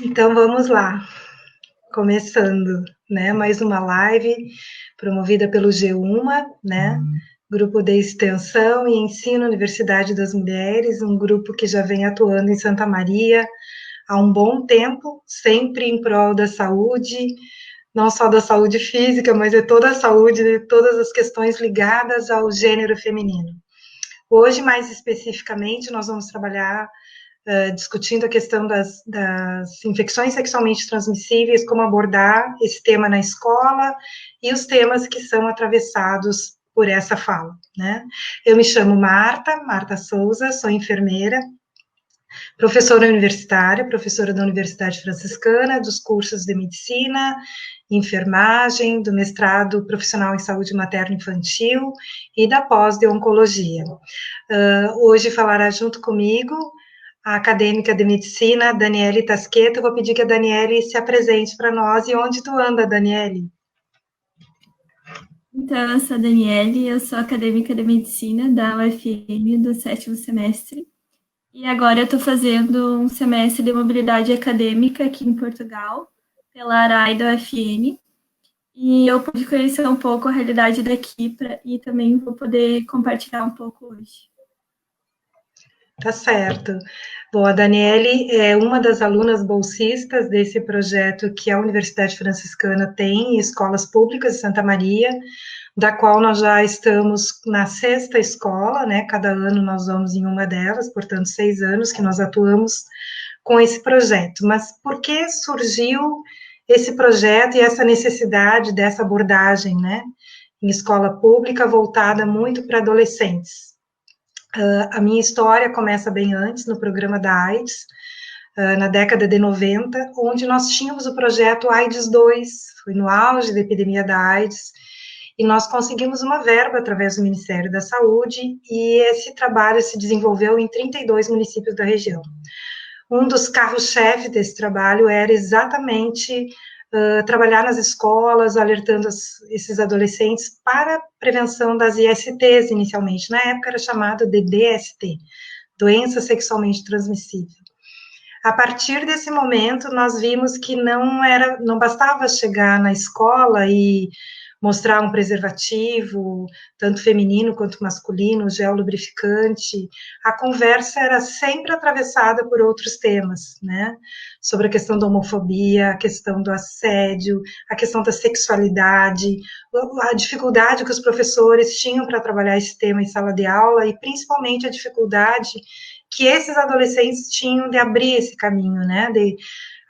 Então vamos lá, começando, né? Mais uma live promovida pelo G1, né? Grupo de Extensão e Ensino Universidade das Mulheres, um grupo que já vem atuando em Santa Maria há um bom tempo, sempre em prol da saúde, não só da saúde física, mas de toda a saúde, de todas as questões ligadas ao gênero feminino. Hoje, mais especificamente, nós vamos trabalhar discutindo a questão das infecções sexualmente transmissíveis, como abordar esse tema na escola e os temas que são atravessados por essa fala, né? Eu me chamo Marta Souza, sou enfermeira, professora universitária, professora da Universidade Franciscana, dos cursos de medicina, enfermagem, do mestrado profissional em saúde materno-infantil e da pós de oncologia. Hoje falará junto comigo a acadêmica de medicina, Daniele Tasqueta. Eu vou pedir que a Daniele se apresente para nós. E onde tu anda, Daniele? Então, eu sou a Daniele, eu sou acadêmica de medicina da UFM do 7º semestre. E agora eu estou fazendo um semestre de mobilidade acadêmica aqui em Portugal, pela ARAI da UFM. E eu pude conhecer um pouco a realidade daqui e também vou poder compartilhar um pouco hoje. Tá certo. Bom, a Daniele é uma das alunas bolsistas desse projeto que a Universidade Franciscana tem em escolas públicas de Santa Maria, da qual nós já estamos na 6ª escola, né? Cada ano nós vamos em uma delas, portanto, 6 anos que nós atuamos com esse projeto. Mas por que surgiu esse projeto e essa necessidade dessa abordagem, né? Em escola pública voltada muito para adolescentes? A minha história começa bem antes, no programa da AIDS, na década de 90, onde nós tínhamos o projeto AIDS 2, foi no auge da epidemia da AIDS, e nós conseguimos uma verba através do Ministério da Saúde, e esse trabalho se desenvolveu em 32 municípios da região. Um dos carros-chefe desse trabalho era exatamente trabalhar nas escolas, alertando esses adolescentes para a prevenção das ISTs, inicialmente. Na época era chamado de DST, doença sexualmente transmissível. A partir desse momento, nós vimos que não bastava chegar na escola e mostrar um preservativo, tanto feminino quanto masculino, gel lubrificante. A conversa era sempre atravessada por outros temas, né? Sobre a questão da homofobia, a questão do assédio, a questão da sexualidade, a dificuldade que os professores tinham para trabalhar esse tema em sala de aula e principalmente a dificuldade que esses adolescentes tinham de abrir esse caminho, né? De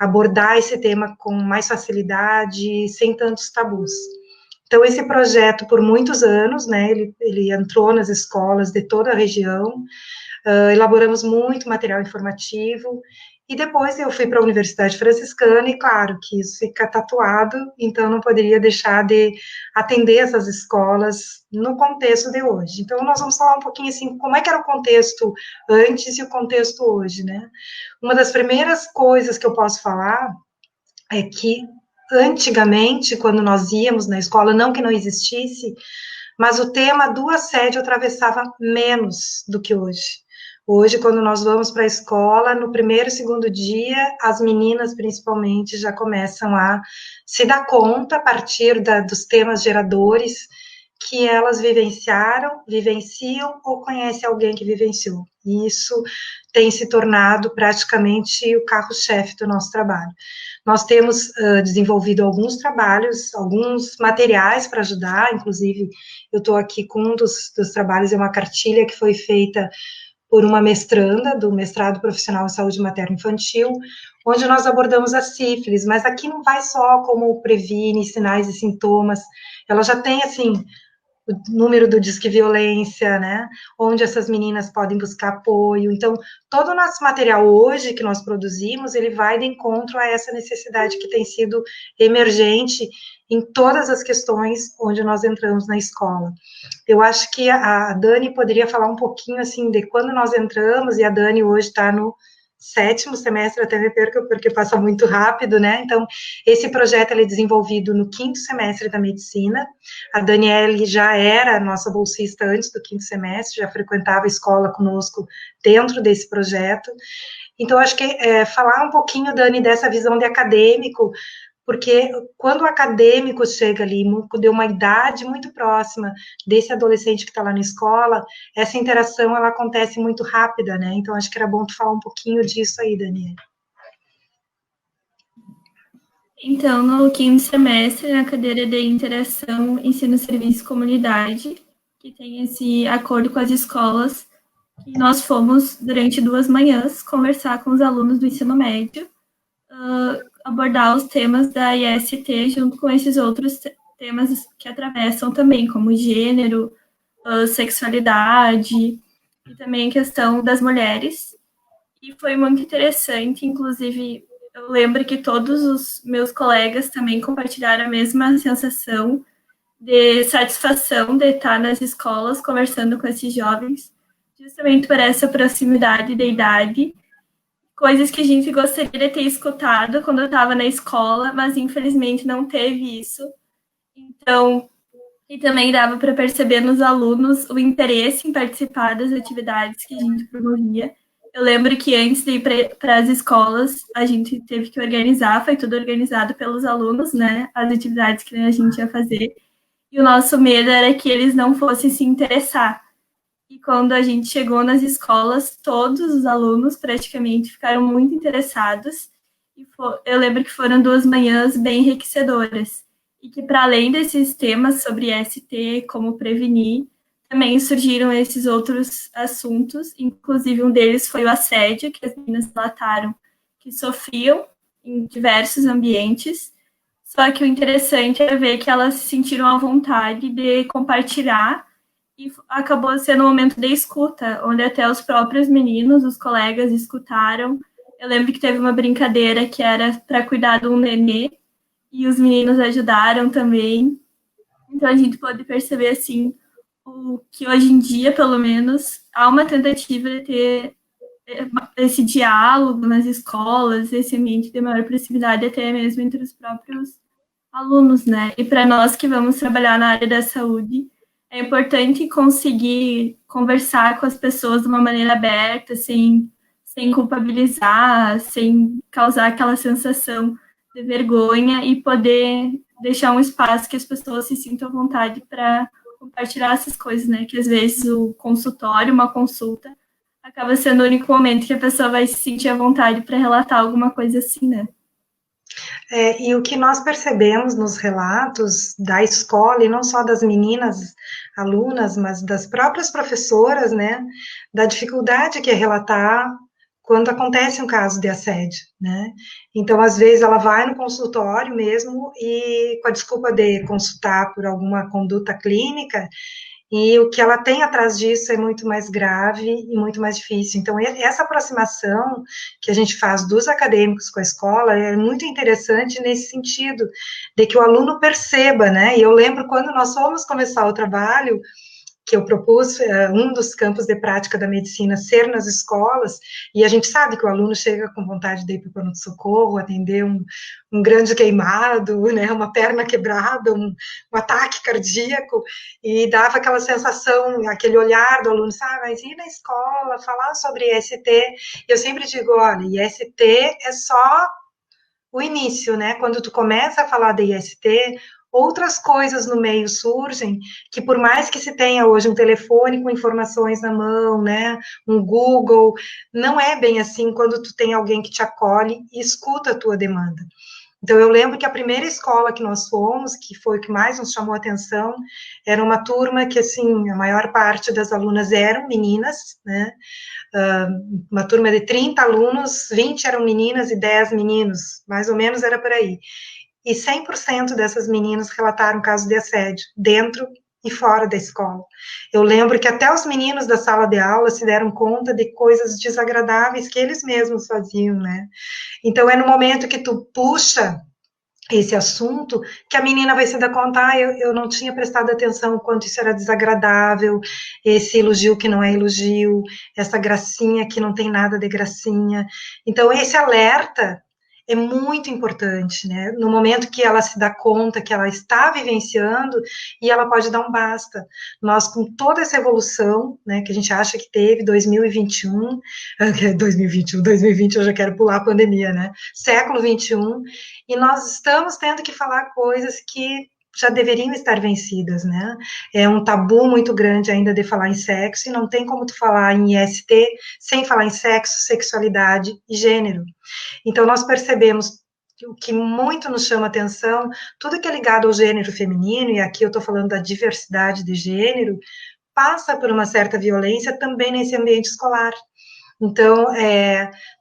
abordar esse tema com mais facilidade, sem tantos tabus. Então, esse projeto, por muitos anos, né, ele entrou nas escolas de toda a região, elaboramos muito material informativo, e depois eu fui para a Universidade Franciscana, e claro que isso fica tatuado, então não poderia deixar de atender essas escolas no contexto de hoje. Então, nós vamos falar um pouquinho assim, como é que era o contexto antes e o contexto hoje, né? Uma das primeiras coisas que eu posso falar é que antigamente, quando nós íamos na escola, não que não existisse, mas o tema do assédio atravessava menos do que hoje. Hoje, quando nós vamos para a escola, no primeiro e segundo dia, as meninas, principalmente, já começam a se dar conta, a partir dos temas geradores, que elas vivenciam ou conhecem alguém que vivenciou. E isso tem se tornado praticamente o carro-chefe do nosso trabalho. Nós temos desenvolvido alguns trabalhos, alguns materiais para ajudar, inclusive eu estou aqui com um dos trabalhos, é uma cartilha que foi feita por uma mestranda do mestrado profissional em saúde materno-infantil, onde nós abordamos a sífilis, mas aqui não vai só como previne, sinais e sintomas, ela já tem, assim, o número do Disque Violência, né, onde essas meninas podem buscar apoio. Então, todo o nosso material hoje que nós produzimos, ele vai de encontro a essa necessidade que tem sido emergente em todas as questões onde nós entramos na escola. Eu acho que a Dani poderia falar um pouquinho, assim, de quando nós entramos, e a Dani hoje está no 7º semestre, até me perco, porque passa muito rápido, né? Então, esse projeto ele é desenvolvido no 5º semestre da medicina. A Daniele já era nossa bolsista antes do 5º semestre, já frequentava a escola conosco dentro desse projeto. Então, acho que falar um pouquinho, Dani, dessa visão de acadêmico, porque quando o acadêmico chega ali, de uma idade muito próxima desse adolescente que está lá na escola, essa interação, ela acontece muito rápida, né? Então, acho que era bom tu falar um pouquinho disso aí, Daniela. Então, no quinto semestre, na cadeira de interação, ensino, serviço e comunidade, que tem esse acordo com as escolas, que nós fomos, durante 2 manhãs, conversar com os alunos do ensino médio, abordar os temas da IST junto com esses outros temas que atravessam também, como gênero, sexualidade, e também a questão das mulheres. E foi muito interessante, inclusive, eu lembro que todos os meus colegas também compartilharam a mesma sensação de satisfação de estar nas escolas conversando com esses jovens, justamente por essa proximidade da idade, coisas que a gente gostaria de ter escutado quando eu estava na escola, mas infelizmente não teve isso. Então, e também dava para perceber nos alunos o interesse em participar das atividades que a gente promovia. Eu lembro que antes de ir para as escolas, a gente teve que organizar, foi tudo organizado pelos alunos, né? As atividades que a gente ia fazer. E o nosso medo era que eles não fossem se interessar. E quando a gente chegou nas escolas, todos os alunos praticamente ficaram muito interessados. E eu lembro que foram 2 manhãs bem enriquecedoras. E que, para além desses temas sobre ST, como prevenir, também surgiram esses outros assuntos, inclusive um deles foi o assédio, que as meninas relataram que sofriam em diversos ambientes, só que o interessante é ver que elas se sentiram à vontade de compartilhar e acabou sendo um momento de escuta, onde até os próprios meninos, os colegas, escutaram. Eu lembro que teve uma brincadeira que era para cuidar de um nenê, e os meninos ajudaram também. Então, a gente pode perceber, assim, que hoje em dia, pelo menos, há uma tentativa de ter esse diálogo nas escolas, esse ambiente de maior proximidade, até mesmo entre os próprios alunos, né? E para nós que vamos trabalhar na área da saúde, é importante conseguir conversar com as pessoas de uma maneira aberta, sem culpabilizar, sem causar aquela sensação de vergonha e poder deixar um espaço que as pessoas se sintam à vontade para compartilhar essas coisas, né? Que às vezes o consultório, uma consulta, acaba sendo o único momento que a pessoa vai se sentir à vontade para relatar alguma coisa assim, né? E o que nós percebemos nos relatos da escola, e não só das meninas alunas, mas das próprias professoras, né, da dificuldade que é relatar quando acontece um caso de assédio, né? Então, às vezes, ela vai no consultório mesmo e, com a desculpa de consultar por alguma conduta clínica, e o que ela tem atrás disso é muito mais grave e muito mais difícil. Então, essa aproximação que a gente faz dos acadêmicos com a escola é muito interessante nesse sentido, de que o aluno perceba, né? E eu lembro quando nós fomos começar o trabalho, que eu propus um dos campos de prática da medicina ser nas escolas, e a gente sabe que o aluno chega com vontade de ir para o pronto-socorro, atender um grande queimado, né, uma perna quebrada, um ataque cardíaco, e dava aquela sensação, aquele olhar do aluno, sabe, mas ir na escola, falar sobre IST, eu sempre digo, olha, IST é só o início, né, quando tu começa a falar de IST, outras coisas no meio surgem, que por mais que se tenha hoje um telefone com informações na mão, né, um Google, não é bem assim quando tu tem alguém que te acolhe e escuta a tua demanda. Então, eu lembro que a primeira escola que nós fomos, que foi o que mais nos chamou a atenção, era uma turma que, assim, a maior parte das alunas eram meninas, né, uma turma de 30 alunos, 20 eram meninas e 10 meninos, mais ou menos era por aí. E 100% dessas meninas relataram casos de assédio, dentro e fora da escola. Eu lembro que até os meninos da sala de aula se deram conta de coisas desagradáveis que eles mesmos faziam, né? Então, é no momento que tu puxa esse assunto que a menina vai se dar conta, eu não tinha prestado atenção quanto isso era desagradável, esse elogio que não é elogio, essa gracinha que não tem nada de gracinha. Então, esse alerta é muito importante, né? No momento que ela se dá conta que ela está vivenciando e ela pode dar um basta. Nós, com toda essa evolução, né, que a gente acha que teve, 2021, 2020 eu já quero pular a pandemia, né? Século 21, e nós estamos tendo que falar coisas que já deveriam estar vencidas, né? É um tabu muito grande ainda de falar em sexo, e não tem como tu falar em IST sem falar em sexo, sexualidade e gênero. Então, nós percebemos que o que muito nos chama atenção, tudo que é ligado ao gênero feminino, e aqui eu estou falando da diversidade de gênero, passa por uma certa violência também nesse ambiente escolar. Então,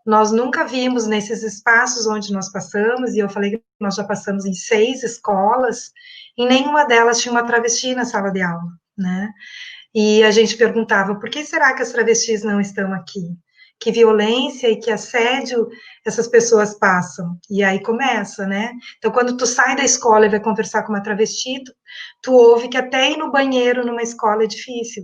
nós nunca vimos nesses espaços onde nós passamos, e eu falei que nós já passamos em 6 escolas, em nenhuma delas tinha uma travesti na sala de aula, né? E a gente perguntava, por que será que as travestis não estão aqui? Que violência e que assédio essas pessoas passam? E aí começa, né? Então, quando tu sai da escola e vai conversar com uma travesti, tu ouve que até ir no banheiro numa escola é difícil,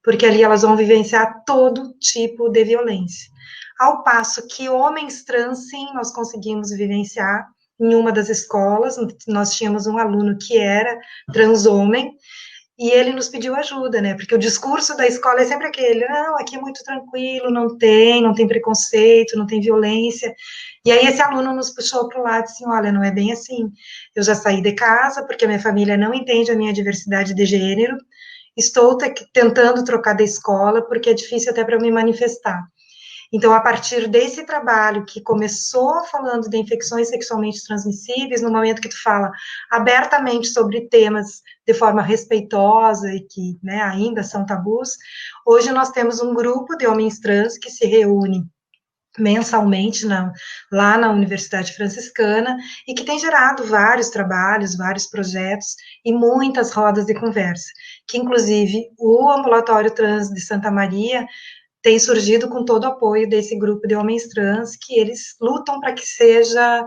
porque ali elas vão vivenciar todo tipo de violência. Ao passo que homens trans, sim, nós conseguimos vivenciar em uma das escolas, nós tínhamos um aluno que era trans homem, e ele nos pediu ajuda, né? Porque o discurso da escola é sempre aquele, não, aqui é muito tranquilo, não tem preconceito, não tem violência. E aí esse aluno nos puxou para o lado assim, olha, não é bem assim. Eu já saí de casa porque a minha família não entende a minha diversidade de gênero. Estou tentando trocar de escola porque é difícil até para eu me manifestar. Então, a partir desse trabalho que começou falando de infecções sexualmente transmissíveis, no momento que tu fala abertamente sobre temas de forma respeitosa e que, né, ainda são tabus, hoje nós temos um grupo de homens trans que se reúne mensalmente lá na Universidade Franciscana e que tem gerado vários trabalhos, vários projetos e muitas rodas de conversa, que inclusive o Ambulatório Trans de Santa Maria tem surgido com todo o apoio desse grupo de homens trans, que eles lutam para que seja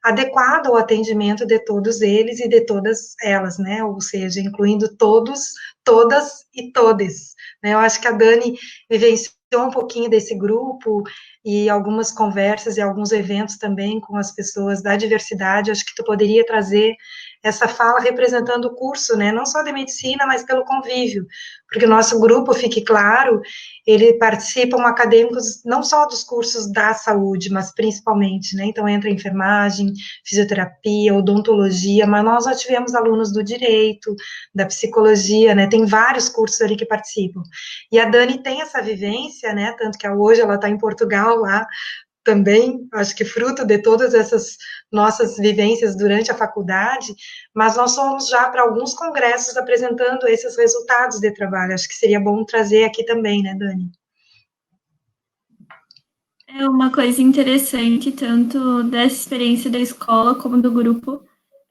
adequado ao atendimento de todos eles e de todas elas, né? Ou seja, incluindo todos, todas e todes. Né? Eu acho que a Dani vivenciou um pouquinho desse grupo e algumas conversas e alguns eventos também com as pessoas da diversidade. Acho que tu poderia trazer essa fala representando o curso, né? Não só de medicina, mas pelo convívio, porque o nosso grupo, fique claro, ele participam acadêmicos não só dos cursos da saúde, mas principalmente, né? Então entra enfermagem, fisioterapia, odontologia, mas nós já tivemos alunos do direito, da psicologia, né? Tem vários cursos ali que participam. E a Dani tem essa vivência, né? Tanto que hoje ela está em Portugal lá também, acho que fruto de todas essas nossas vivências durante a faculdade, mas nós fomos já para alguns congressos apresentando esses resultados de trabalho. Acho que seria bom trazer aqui também, né, Dani? É uma coisa interessante, tanto dessa experiência da escola como do grupo,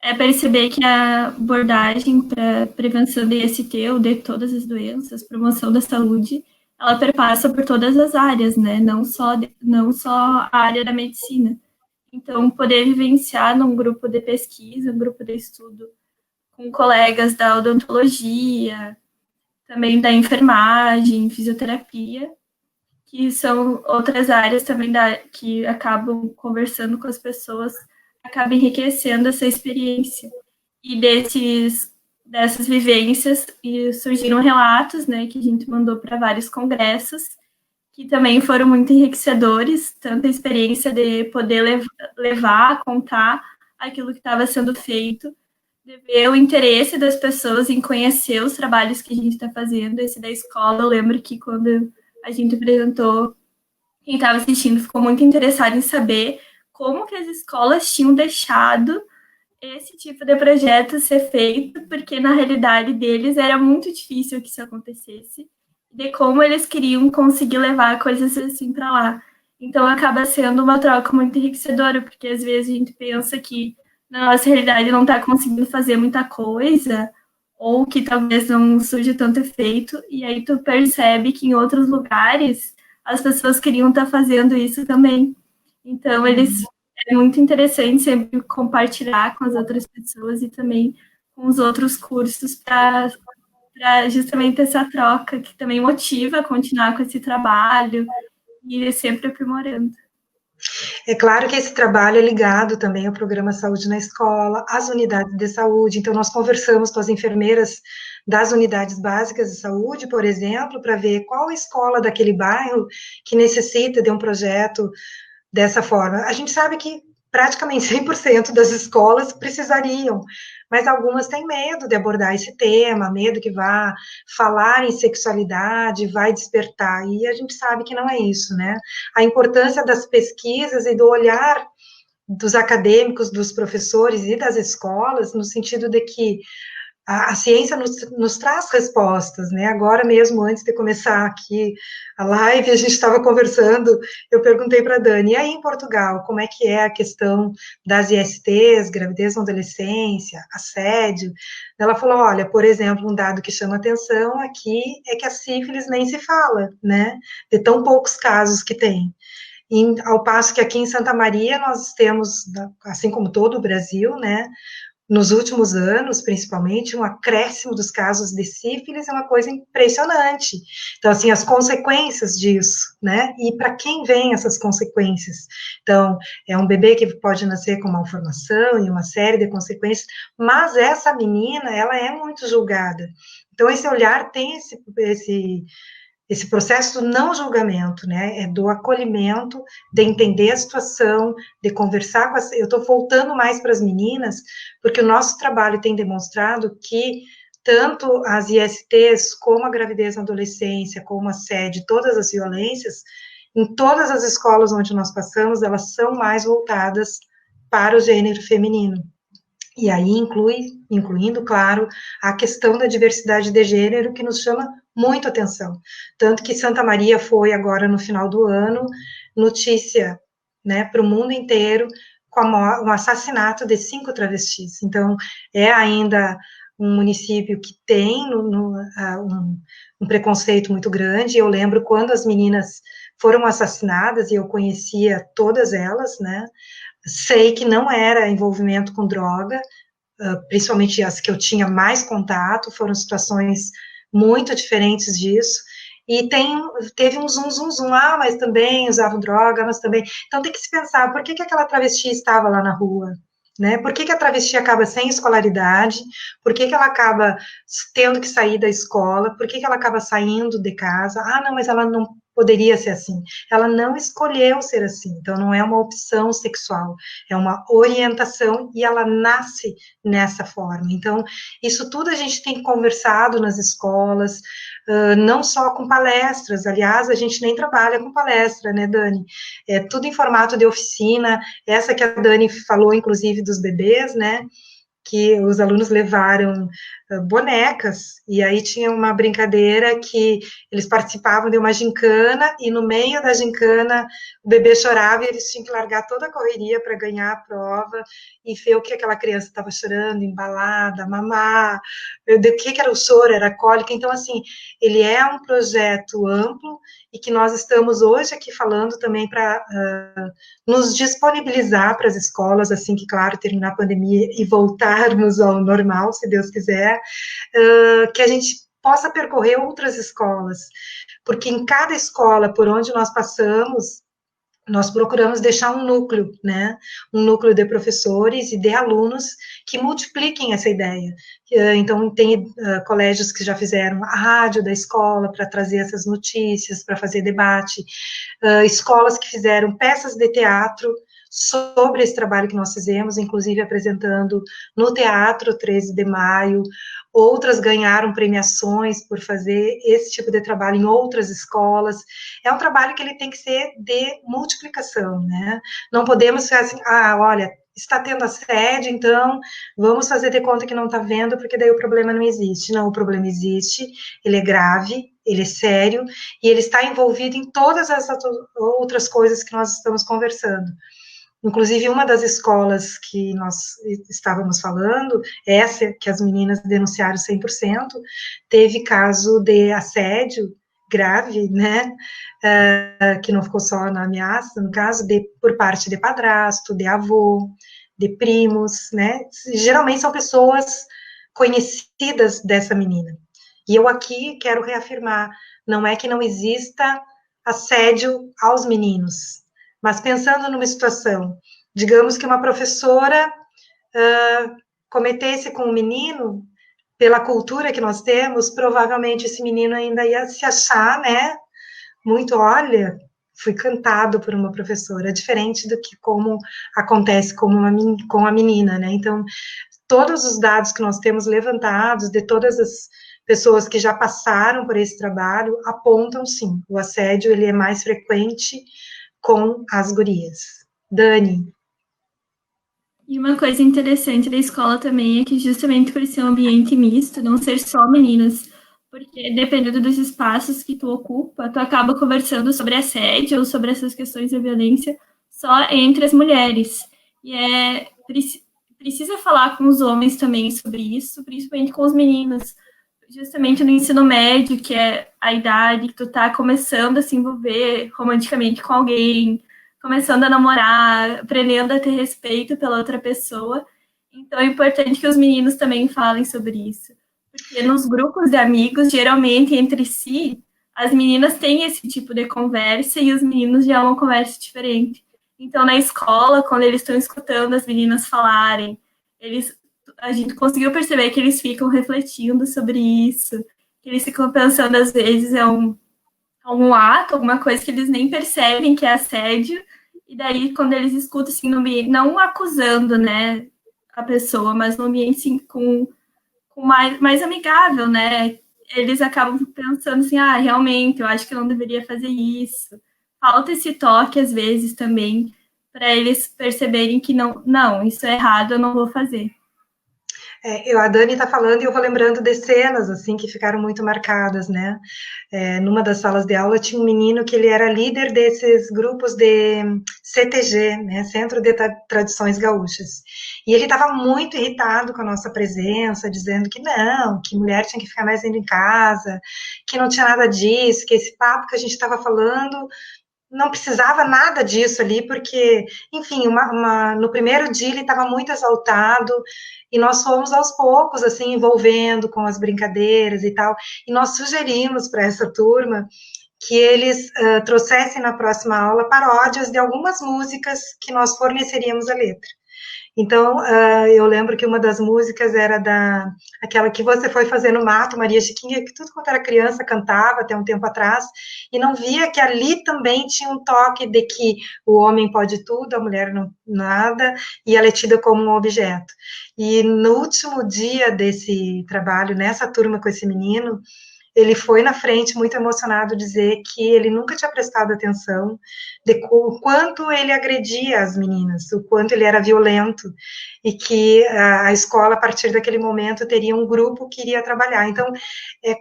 é perceber que a abordagem para prevenção de IST ou de todas as doenças, promoção da saúde, ela perpassa por todas as áreas, né? Não só a área da medicina. Então, poder vivenciar num grupo de pesquisa, um grupo de estudo, com colegas da odontologia, também da enfermagem, fisioterapia, que são outras áreas também que acabam conversando com as pessoas, acaba enriquecendo essa experiência. E dessas vivências e surgiram relatos, né, que a gente mandou para vários congressos, que também foram muito enriquecedores, tanto a experiência de poder levar, contar aquilo que estava sendo feito, de ver o interesse das pessoas em conhecer os trabalhos que a gente está fazendo. Esse da escola, eu lembro que quando a gente apresentou, quem estava assistindo ficou muito interessado em saber como que as escolas tinham deixado esse tipo de projeto ser feito, porque na realidade deles era muito difícil que isso acontecesse, de como eles queriam conseguir levar coisas assim para lá. Então acaba sendo uma troca muito enriquecedora, porque às vezes a gente pensa que na nossa realidade não está conseguindo fazer muita coisa, ou que talvez não surja tanto efeito, e aí tu percebe que em outros lugares as pessoas queriam estar fazendo isso também. Então eles é muito interessante sempre compartilhar com as outras pessoas e também com os outros cursos para justamente essa troca que também motiva a continuar com esse trabalho e sempre aprimorando. É claro que esse trabalho é ligado também ao programa Saúde na Escola, às unidades de saúde, então nós conversamos com as enfermeiras das unidades básicas de saúde, por exemplo, para ver qual escola daquele bairro que necessita de um projeto dessa forma. A gente sabe que praticamente 100% das escolas precisariam, mas algumas têm medo de abordar esse tema, medo que vá falar em sexualidade, vai despertar, e a gente sabe que não é isso, né? A importância das pesquisas e do olhar dos acadêmicos, dos professores e das escolas, no sentido de que a ciência nos traz respostas, né? Agora mesmo, antes de começar aqui a live, a gente estava conversando, eu perguntei para a Dani, e aí em Portugal, como é que é a questão das ISTs, gravidez na adolescência, assédio? Ela falou, olha, por exemplo, um dado que chama atenção aqui é que a sífilis nem se fala, né? De tão poucos casos que tem. Ao passo que aqui em Santa Maria nós temos, assim como todo o Brasil, né, nos últimos anos, principalmente, um acréscimo dos casos de sífilis é uma coisa impressionante. Então, assim, as consequências disso, né? E para quem vem essas consequências? Então, é um bebê que pode nascer com malformação e uma série de consequências, mas essa menina, ela é muito julgada. Então, esse olhar tem esse processo do não julgamento, né, é do acolhimento, de entender a situação, de conversar com as... Eu estou voltando mais para as meninas, porque o nosso trabalho tem demonstrado que tanto as ISTs, como a gravidez na adolescência, como a assédio, todas as violências, em todas as escolas onde nós passamos, elas são mais voltadas para o gênero feminino. E aí incluindo, claro, a questão da diversidade de gênero, que nos chama muito atenção. Tanto que Santa Maria foi, agora no final do ano, notícia, né, para o mundo inteiro, com o assassinato de 5 travestis. Então, é ainda um município que tem um preconceito muito grande. Eu lembro quando as meninas foram assassinadas, e eu conhecia todas elas, né, sei que não era envolvimento com droga, principalmente as que eu tinha mais contato, foram situações muito diferentes disso, e teve um zum, mas também usavam droga, mas também, então tem que se pensar, por que aquela travesti estava lá na rua, né, por que a travesti acaba sem escolaridade, por que ela acaba tendo que sair da escola, por que ela acaba saindo de casa, não, mas ela não poderia ser assim, ela não escolheu ser assim, então não é uma opção sexual, é uma orientação, e ela nasce nessa forma. Então, isso tudo a gente tem conversado nas escolas, não só com palestras, aliás, a gente nem trabalha com palestra, né, Dani? É tudo em formato de oficina, essa que a Dani falou, inclusive, dos bebês, né? Que os alunos levaram bonecas, e aí tinha uma brincadeira que eles participavam de uma gincana, e no meio da gincana o bebê chorava, e eles tinham que largar toda a correria para ganhar a prova, e ver o que aquela criança estava chorando, embalada, mamar, do que era o choro, era a cólica. Então, assim, ele é um projeto amplo, e que nós estamos hoje aqui falando também para nos disponibilizar para as escolas, assim que, claro, terminar a pandemia e voltarmos ao normal, se Deus quiser, que a gente possa percorrer outras escolas, porque em cada escola por onde nós passamos, nós procuramos deixar um núcleo, né, um núcleo de professores e de alunos que multipliquem essa ideia. Então, tem colégios que já fizeram a rádio da escola para trazer essas notícias, para fazer debate, escolas que fizeram peças de teatro sobre esse trabalho que nós fizemos, inclusive apresentando no Teatro 13 de Maio, outras ganharam premiações por fazer esse tipo de trabalho em outras escolas. É um trabalho que ele tem que ser de multiplicação, né? Não podemos ser assim, olha, está tendo assédio, então vamos fazer de conta que não está vendo, porque daí o problema não existe. Não, o problema existe, ele é grave, ele é sério, e ele está envolvido em todas as outras coisas que nós estamos conversando. Inclusive, uma das escolas que nós estávamos falando, essa que as meninas denunciaram 100%, teve caso de assédio grave, né, que não ficou só na ameaça, no caso, por parte de padrasto, de avô, de primos, né, geralmente são pessoas conhecidas dessa menina. E eu aqui quero reafirmar, não é que não exista assédio aos meninos, Mas pensando numa situação, digamos que uma professora cometesse com um menino, pela cultura que nós temos, provavelmente esse menino ainda ia se achar, né, muito, olha, fui cantado por uma professora, diferente do que como acontece com a menina, né? Então, todos os dados que nós temos levantados, de todas as pessoas que já passaram por esse trabalho, apontam, sim, o assédio, ele é mais frequente com as gurias. Dani. E uma coisa interessante da escola também é que justamente por ser um ambiente misto, não ser só meninas, porque dependendo dos espaços que tu ocupa, tu acaba conversando sobre assédio ou sobre essas questões da violência só entre as mulheres. E precisa falar com os homens também sobre isso, principalmente com os meninos, justamente no ensino médio, que é a idade que tu tá começando a se envolver romanticamente com alguém, começando a namorar, aprendendo a ter respeito pela outra pessoa. Então é importante que os meninos também falem sobre isso. Porque nos grupos de amigos, geralmente entre si, as meninas têm esse tipo de conversa e os meninos já é uma conversa diferente. Então, na escola, quando eles estão escutando as meninas falarem, a gente conseguiu perceber que eles ficam refletindo sobre isso, que eles ficam pensando, às vezes, algum ato, alguma coisa que eles nem percebem que é assédio, e daí, quando eles escutam, assim, no ambiente, não acusando, né, a pessoa, mas no ambiente, assim, com mais amigável, né, eles acabam pensando assim, ah, realmente, eu acho que eu não deveria fazer isso. Falta esse toque, às vezes, também, para eles perceberem que não, isso é errado, eu não vou fazer. A Dani está falando e eu vou lembrando de cenas, assim, que ficaram muito marcadas, né? Numa das salas de aula tinha um menino que ele era líder desses grupos de CTG, né? Centro de Tradições Gaúchas. E ele estava muito irritado com a nossa presença, dizendo que não, que mulher tinha que ficar mais indo em casa, que não tinha nada disso, que esse papo que a gente estava falando não precisava nada disso ali, porque, enfim, no primeiro dia ele estava muito exaltado, e nós fomos aos poucos, assim, envolvendo com as brincadeiras e tal, e nós sugerimos para essa turma que eles trouxessem na próxima aula paródias de algumas músicas que nós forneceríamos a letra. Então, eu lembro que uma das músicas era aquela que você foi fazer no mato, Maria Chiquinha, que tudo quanto era criança cantava até um tempo atrás, e não via que ali também tinha um toque de que o homem pode tudo, a mulher não nada, e ela é tida como um objeto. E no último dia desse trabalho, nessa turma com esse menino, ele foi na frente, muito emocionado, dizer que ele nunca tinha prestado atenção de o quanto ele agredia as meninas, o quanto ele era violento, e que a escola, a partir daquele momento, teria um grupo que iria trabalhar. Então,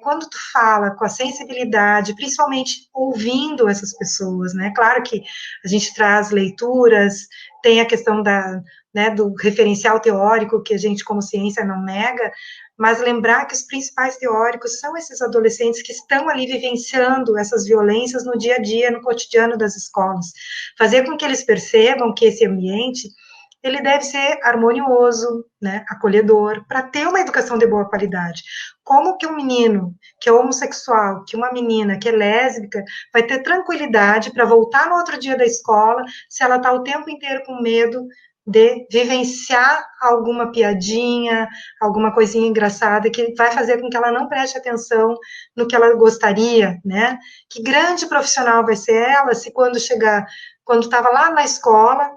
quando tu fala com a sensibilidade, principalmente ouvindo essas pessoas, né? Claro que a gente traz leituras, tem a questão do referencial teórico, que a gente, como ciência, não nega, mas lembrar que os principais teóricos são esses adolescentes que estão ali vivenciando essas violências no dia a dia, no cotidiano das escolas. Fazer com que eles percebam que esse ambiente, ele deve ser harmonioso, né, acolhedor, para ter uma educação de boa qualidade. Como que um menino que é homossexual, que uma menina que é lésbica, vai ter tranquilidade para voltar no outro dia da escola, se ela está o tempo inteiro com medo de vivenciar alguma piadinha, alguma coisinha engraçada que vai fazer com que ela não preste atenção no que ela gostaria, né? Que grande profissional vai ser ela se quando estava lá na escola,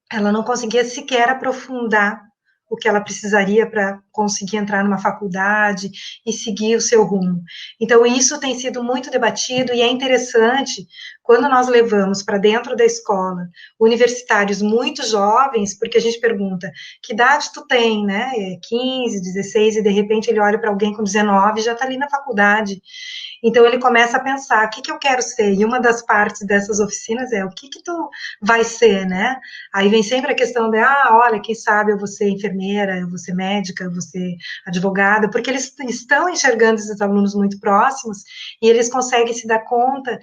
ela não conseguia sequer aprofundar o que ela precisaria para conseguir entrar numa faculdade e seguir o seu rumo. Então, isso tem sido muito debatido e é interessante quando nós levamos para dentro da escola universitários muito jovens, porque a gente pergunta, que idade tu tem, né? 15, 16, e de repente ele olha para alguém com 19 e já está ali na faculdade. Então ele começa a pensar, o que eu quero ser? E uma das partes dessas oficinas é, o que tu vai ser, né? Aí vem sempre a questão de, olha, quem sabe eu vou ser enfermeira, eu vou ser médica, eu vou ser advogada, porque eles estão enxergando esses alunos muito próximos e eles conseguem se dar conta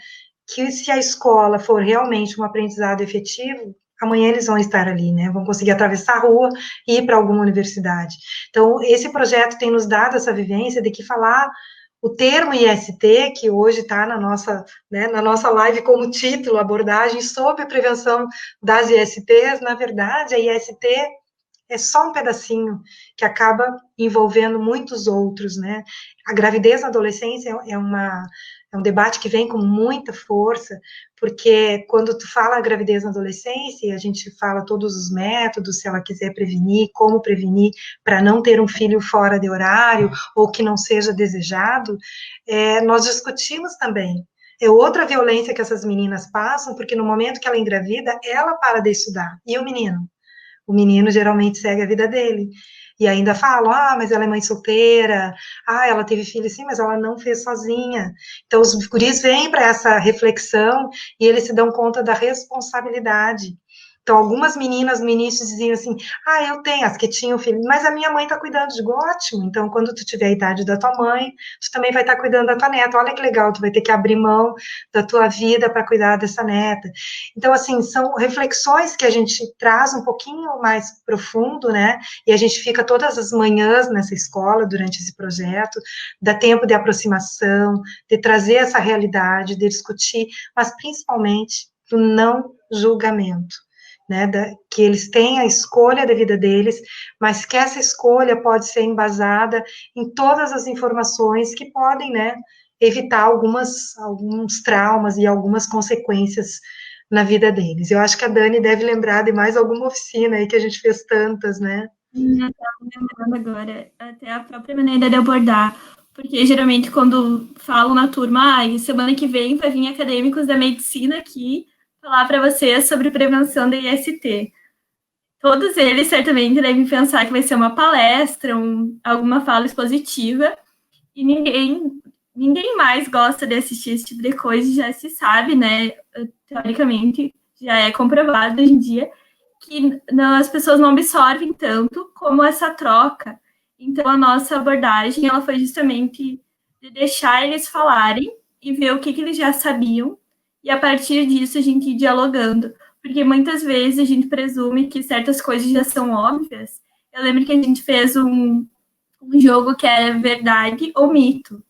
que se a escola for realmente um aprendizado efetivo, amanhã eles vão estar ali, né? Vão conseguir atravessar a rua e ir para alguma universidade. Então, esse projeto tem nos dado essa vivência de que falar O termo IST, que hoje está na nossa, né, na nossa live como título, abordagem sobre prevenção das ISTs, na verdade, a IST é só um pedacinho que acaba envolvendo muitos outros, né? A gravidez na adolescência é um debate que vem com muita força, porque quando tu fala a gravidez na adolescência, a gente fala todos os métodos, se ela quiser prevenir, como prevenir para não ter um filho fora de horário ou que não seja desejado, nós discutimos também. É outra violência que essas meninas passam, porque no momento que ela engravida, ela para de estudar. E o menino? O menino geralmente segue a vida dele. E ainda falam, mas ela é mãe solteira, ela teve filho sim, mas ela não fez sozinha. Então, os guris vêm para essa reflexão e eles se dão conta da responsabilidade. Então, algumas meninas no início diziam assim, eu tenho, as que tinham filho, mas a minha mãe está cuidando. Digo, ótimo, então quando tu tiver a idade da tua mãe, tu também vai estar cuidando da tua neta. Olha que legal, tu vai ter que abrir mão da tua vida para cuidar dessa neta. Então, assim, são reflexões que a gente traz um pouquinho mais profundo, né? E a gente fica todas as manhãs nessa escola durante esse projeto, dá tempo de aproximação, de trazer essa realidade, de discutir, mas principalmente do não julgamento. Né, que eles têm a escolha da vida deles, mas que essa escolha pode ser embasada em todas as informações que podem, né, evitar alguns traumas e algumas consequências na vida deles. Eu acho que a Dani deve lembrar de mais alguma oficina aí que a gente fez tantas, né? Eu estava lembrando agora, até a própria maneira de abordar, porque geralmente quando falam na turma, semana que vem vai vir acadêmicos da medicina aqui falar para vocês sobre prevenção da IST. Todos eles certamente devem pensar que vai ser uma palestra, alguma fala expositiva, e ninguém mais gosta de assistir esse tipo de coisa, já se sabe, né? Teoricamente, já é comprovado hoje em dia, que as pessoas não absorvem tanto como essa troca. Então, a nossa abordagem ela foi justamente de deixar eles falarem e ver o que eles já sabiam, e a partir disso a gente ir dialogando. Porque muitas vezes a gente presume que certas coisas já são óbvias. Eu lembro que a gente fez um jogo que era verdade ou mito,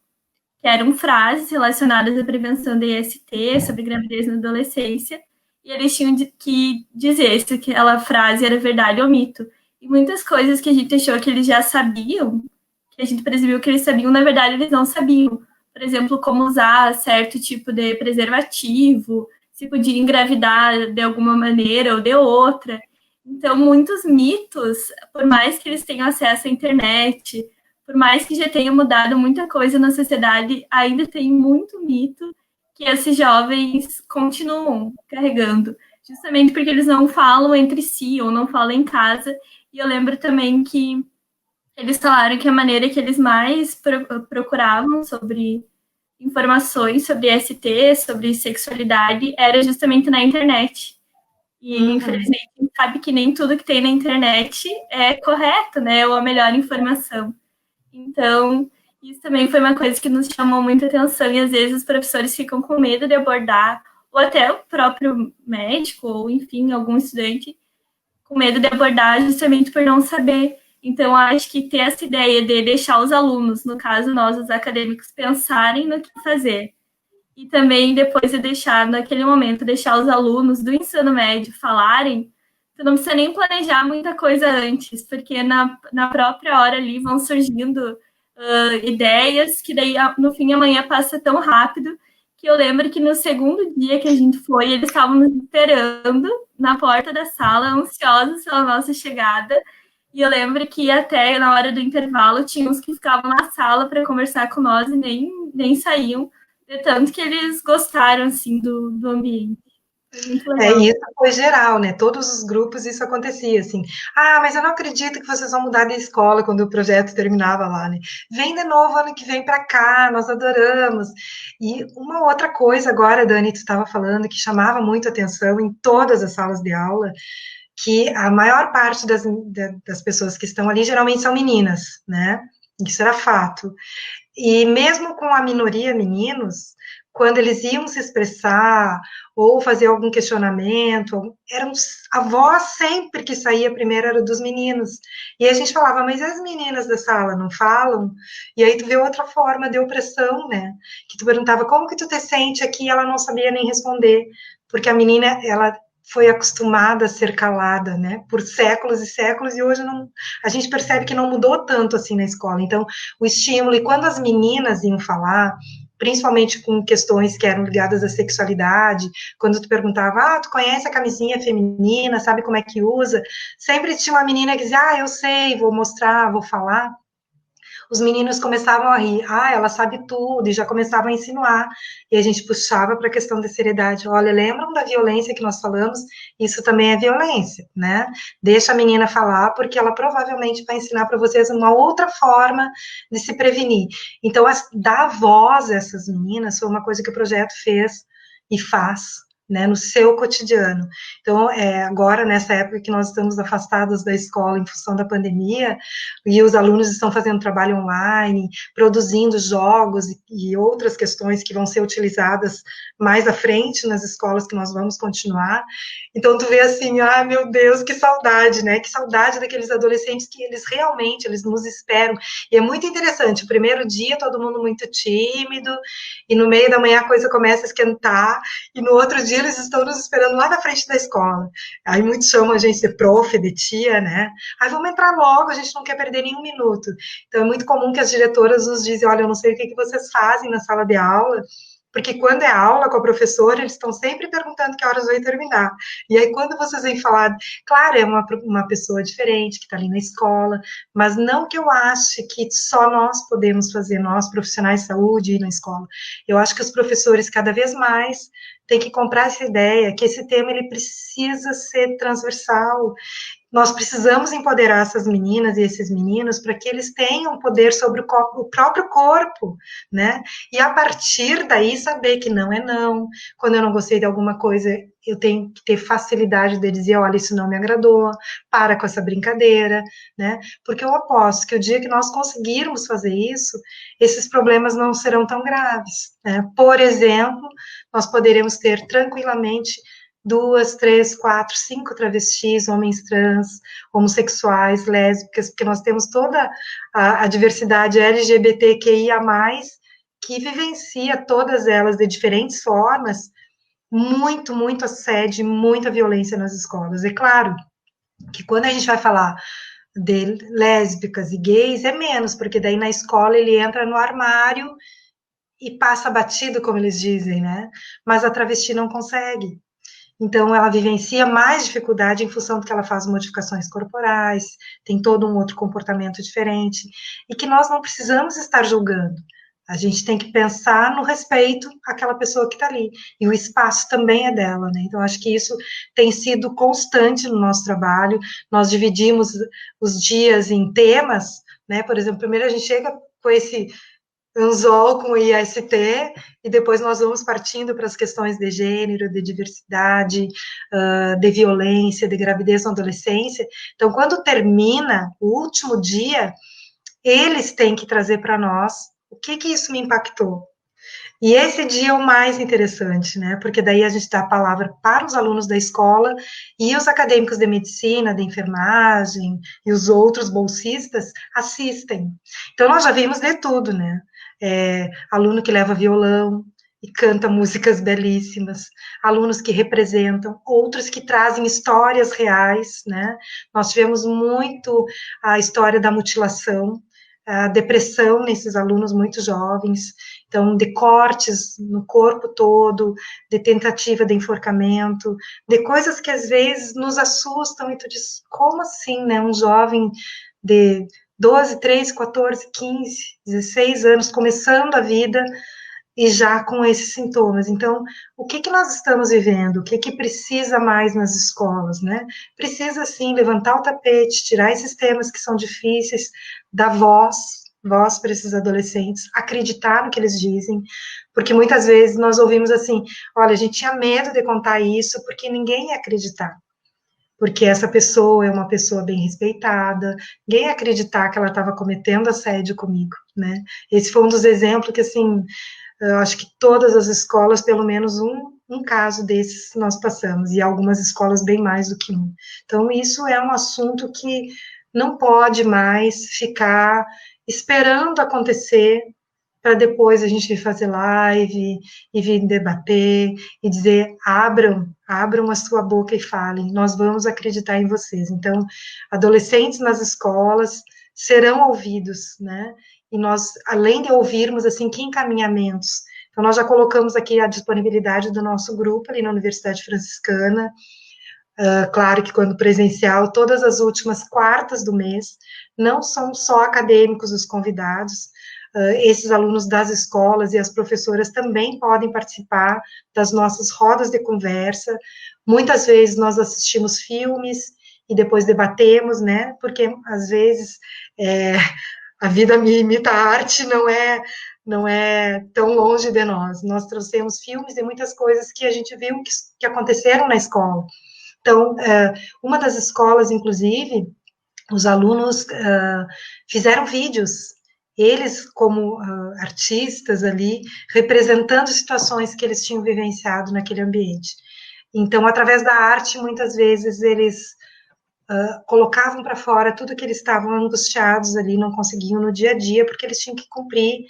que eram frases relacionadas à prevenção da IST, sobre gravidez na adolescência, e eles tinham que dizer se aquela frase era verdade ou mito. E muitas coisas que a gente achou que eles já sabiam, que a gente presumiu que eles sabiam, na verdade eles não sabiam. Por exemplo, como usar certo tipo de preservativo, se podia engravidar de alguma maneira ou de outra. Então, muitos mitos, por mais que eles tenham acesso à internet, por mais que já tenha mudado muita coisa na sociedade, ainda tem muito mito que esses jovens continuam carregando, justamente porque eles não falam entre si ou não falam em casa. E eu lembro também que eles falaram que a maneira que eles mais procuravam sobre informações sobre ST, sobre sexualidade, era justamente na internet. E, infelizmente, a gente sabe que nem tudo que tem na internet é correto, né? Ou a melhor informação. Então, isso também foi uma coisa que nos chamou muita atenção, e às vezes os professores ficam com medo de abordar, ou até o próprio médico, ou enfim, algum estudante, com medo de abordar justamente por não saber. Então, acho que ter essa ideia de deixar os alunos, no caso nós, os acadêmicos, pensarem no que fazer, e também depois de deixar, naquele momento, deixar os alunos do ensino médio falarem, tu não precisa nem planejar muita coisa antes, porque na própria hora ali vão surgindo ideias que daí, no fim, amanhã passa tão rápido, que eu lembro que no segundo dia que a gente foi, eles estavam nos esperando na porta da sala, ansiosos pela nossa chegada, e eu lembro que até na hora do intervalo tinha uns que ficavam na sala para conversar com nós e nem saíam, de tanto que eles gostaram, assim, do ambiente. Isso foi geral, né? Todos os grupos isso acontecia, assim. Mas eu não acredito que vocês vão mudar de escola quando o projeto terminava lá, né? Vem de novo ano que vem para cá, nós adoramos. E uma outra coisa agora, Dani, tu estava falando, que chamava muito atenção em todas as salas de aula, que a maior parte das pessoas que estão ali geralmente são meninas, né? Isso era fato. E mesmo com a minoria meninos, quando eles iam se expressar ou fazer algum questionamento, a voz sempre que saía primeiro era dos meninos. E a gente falava, mas as meninas da sala não falam? E aí tu vê outra forma de opressão, né? Que tu perguntava, como que tu te sente aqui? E ela não sabia nem responder, porque a menina, ela foi acostumada a ser calada, né, por séculos e séculos, e hoje não, a gente percebe que não mudou tanto assim na escola. Então, o estímulo, e quando as meninas iam falar, principalmente com questões que eram ligadas à sexualidade, quando tu perguntava, tu conhece a camisinha feminina, sabe como é que usa? Sempre tinha uma menina que dizia, eu sei, vou mostrar, vou falar. Os meninos começavam a rir, ela sabe tudo, e já começavam a insinuar, e a gente puxava para a questão da seriedade, olha, lembram da violência que nós falamos? Isso também é violência, né? Deixa a menina falar, porque ela provavelmente vai ensinar para vocês uma outra forma de se prevenir. Então, dar voz a essas meninas foi uma coisa que o projeto fez e faz, né, no seu cotidiano. Então, agora, nessa época que nós estamos afastados da escola em função da pandemia, e os alunos estão fazendo trabalho online, produzindo jogos e outras questões que vão ser utilizadas mais à frente nas escolas que nós vamos continuar. Então, tu vê assim, meu Deus, que saudade, né? Que saudade daqueles adolescentes que eles nos esperam. E é muito interessante, o primeiro dia todo mundo muito tímido, e no meio da manhã a coisa começa a esquentar, e no outro dia eles estão nos esperando lá na frente da escola. Aí muitos chamam a gente de prof, de tia, né? Aí vamos entrar logo, a gente não quer perder nenhum minuto. Então é muito comum que as diretoras nos dizem, olha, eu não sei o que vocês fazem na sala de aula, porque quando é aula com a professora, eles estão sempre perguntando que horas vai terminar. E aí, quando vocês vêm falar, claro, é uma pessoa diferente que está ali na escola, mas não que eu ache que só nós podemos fazer, nós profissionais de saúde, ir na escola. Eu acho que os professores, cada vez mais, têm que comprar essa ideia, que esse tema ele precisa ser transversal. Nós precisamos empoderar essas meninas e esses meninos para que eles tenham poder sobre o próprio corpo, né? E a partir daí saber que não é não. Quando eu não gostei de alguma coisa, eu tenho que ter facilidade de dizer, olha, isso não me agradou, para com essa brincadeira, né? Porque eu aposto que o dia que nós conseguirmos fazer isso, esses problemas não serão tão graves, né? Por exemplo, nós poderemos ter tranquilamente 2, 3, 4, 5 travestis, homens trans, homossexuais, lésbicas, porque nós temos toda a diversidade LGBTQIA+, que vivencia todas elas de diferentes formas, muito assédio, muita violência nas escolas. É claro que quando a gente vai falar de lésbicas e gays, é menos, porque daí na escola ele entra no armário e passa batido, como eles dizem, né? Mas a travesti não consegue. Então, ela vivencia mais dificuldade em função de que ela faz modificações corporais, tem todo um outro comportamento diferente, e que nós não precisamos estar julgando. A gente tem que pensar no respeito àquela pessoa que está ali. E o espaço também é dela, né? Então, acho que isso tem sido constante no nosso trabalho. Nós dividimos os dias em temas, né? Por exemplo, primeiro a gente chega com esse Anzol com IST, e depois nós vamos partindo para as questões de gênero, de diversidade, de violência, de gravidez na adolescência. Então, quando termina o último dia, eles têm que trazer para nós o que isso me impactou. E esse dia é o mais interessante, né? Porque daí a gente dá a palavra para os alunos da escola e os acadêmicos de medicina, de enfermagem e os outros bolsistas assistem. Então, nós já vimos de tudo, né? Aluno que leva violão e canta músicas belíssimas, alunos que representam, outros que trazem histórias reais, né? Nós tivemos muito a história da mutilação, a depressão nesses alunos muito jovens, então, de cortes no corpo todo, de tentativa de enforcamento, de coisas que às vezes nos assustam, e tu diz, como assim, né? Um jovem de 12, 13, 14, 15, 16 anos, começando a vida e já com esses sintomas. Então, o que nós estamos vivendo? O que precisa mais nas escolas, né? Precisa, sim, levantar o tapete, tirar esses temas que são difíceis, dar voz para esses adolescentes, acreditar no que eles dizem, porque muitas vezes nós ouvimos assim, olha, a gente tinha medo de contar isso porque ninguém ia acreditar, porque essa pessoa é uma pessoa bem respeitada, ninguém ia acreditar que ela estava cometendo assédio comigo. né? Esse foi um dos exemplos que, assim, eu acho que todas as escolas, pelo menos um caso desses nós passamos, e algumas escolas bem mais do que um. Então, isso é um assunto que não pode mais ficar esperando acontecer para depois a gente vir fazer live e vir debater e dizer, abram a sua boca e falem, nós vamos acreditar em vocês. Então, adolescentes nas escolas serão ouvidos, né? E nós, além de ouvirmos, assim, que encaminhamentos. Então, nós já colocamos aqui a disponibilidade do nosso grupo ali na Universidade Franciscana. Claro que quando presencial, todas as últimas quartas do mês, não são só acadêmicos os convidados, esses alunos das escolas e as professoras também podem participar das nossas rodas de conversa. Muitas vezes nós assistimos filmes e depois debatemos, né? Porque às vezes a vida me imita a arte, não é tão longe de nós. Nós trouxemos filmes e muitas coisas que a gente viu que aconteceram na escola. Então, uma das escolas, inclusive, os alunos fizeram vídeos, eles como artistas ali, representando situações que eles tinham vivenciado naquele ambiente. Então, através da arte, muitas vezes eles colocavam para fora tudo que eles estavam angustiados ali, não conseguiam no dia a dia, porque eles tinham que cumprir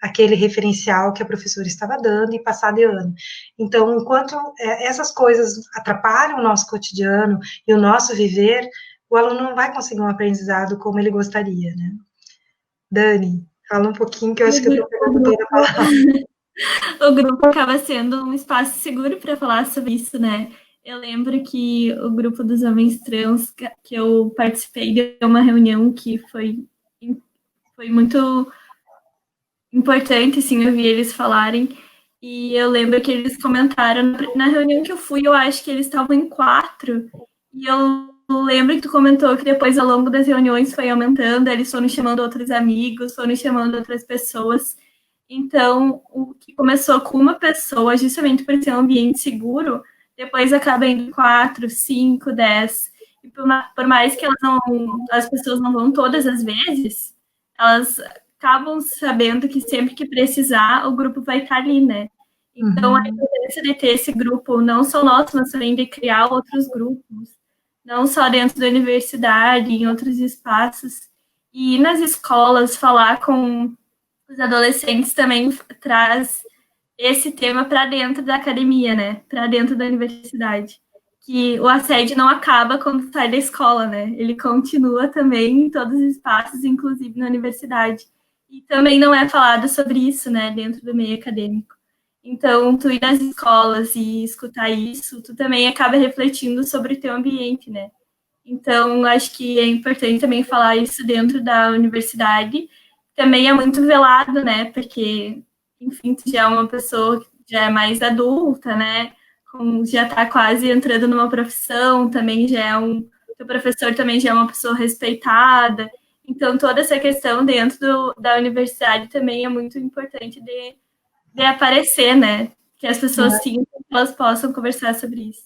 aquele referencial que a professora estava dando e passar de ano. Então, enquanto essas coisas atrapalham o nosso cotidiano e o nosso viver, o aluno não vai conseguir um aprendizado como ele gostaria, né? Dani, fala um pouquinho, que eu acho que eu estou pegando toda a palavra. O grupo acaba sendo um espaço seguro para falar sobre isso, né? Eu lembro que o grupo dos homens trans que eu participei de uma reunião que foi muito importante, assim, ouvir eles falarem. E eu lembro que eles comentaram, na reunião que eu fui, eu acho que eles estavam em 4, e eu lembro que tu comentou que depois, ao longo das reuniões, foi aumentando, eles foram chamando outros amigos, foram chamando outras pessoas. Então, o que começou com uma pessoa, justamente por ser um ambiente seguro, depois acaba indo 4, 5, 10. E por mais que as pessoas não vão todas as vezes, elas acabam sabendo que sempre que precisar, o grupo vai estar ali, né? Então, a importância de ter esse grupo, não só nosso, mas também de criar outros grupos, não só dentro da universidade, em outros espaços, e nas escolas, falar com os adolescentes também traz esse tema para dentro da academia, né? Para dentro da universidade. Que o assédio não acaba quando sai da escola, né? Ele continua também em todos os espaços, inclusive na universidade. E também não é falado sobre isso, né, dentro do meio acadêmico. Então, tu ir nas escolas e escutar isso, tu também acaba refletindo sobre o teu ambiente, né? Então, acho que é importante também falar isso dentro da universidade. Também é muito velado, né? Porque, enfim, tu já é uma pessoa que já é mais adulta, né? Já está quase entrando numa profissão, também já é teu professor também já é uma pessoa respeitada. Então, toda essa questão dentro da universidade também é muito importante de aparecer, né? Que as pessoas sintam que elas possam conversar sobre isso.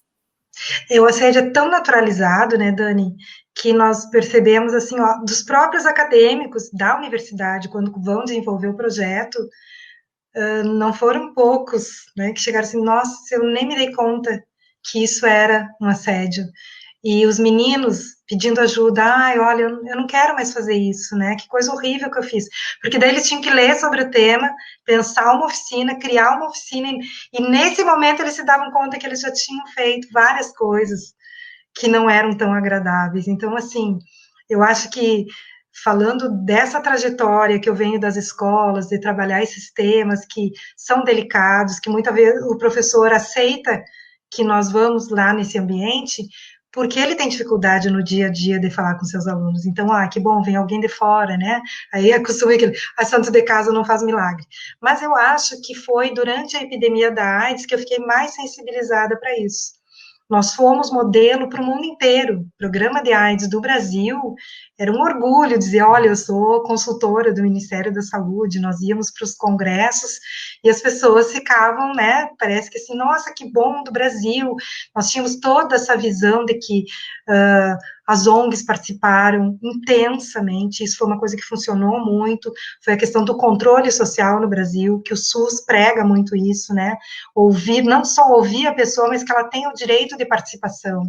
O assédio é tão naturalizado, né, Dani, que nós percebemos, assim, ó, dos próprios acadêmicos da universidade, quando vão desenvolver o projeto, não foram poucos, né, que chegaram assim, nossa, eu nem me dei conta que isso era um assédio. E os meninos pedindo ajuda, ai, olha, eu não quero mais fazer isso, né, que coisa horrível que eu fiz. Porque daí eles tinham que ler sobre o tema, pensar uma oficina, criar uma oficina, e nesse momento eles se davam conta que eles já tinham feito várias coisas que não eram tão agradáveis. Então, assim, eu acho que falando dessa trajetória que eu venho das escolas, de trabalhar esses temas que são delicados, que muitas vezes o professor aceita que nós vamos lá nesse ambiente, porque ele tem dificuldade no dia a dia de falar com seus alunos. Então, que bom, vem alguém de fora, né? Aí acostuma que a santo de casa não faz milagre. Mas eu acho que foi durante a epidemia da AIDS que eu fiquei mais sensibilizada para isso. Nós fomos modelo para o mundo inteiro. O programa de AIDS do Brasil era um orgulho dizer, olha, eu sou consultora do Ministério da Saúde, nós íamos para os congressos e as pessoas ficavam, né, parece que assim, nossa, que bom do Brasil. Nós tínhamos toda essa visão de que as ONGs participaram intensamente, isso foi uma coisa que funcionou muito, foi a questão do controle social no Brasil, que o SUS prega muito isso, né, ouvir, não só ouvir a pessoa, mas que ela tem o direito de participação.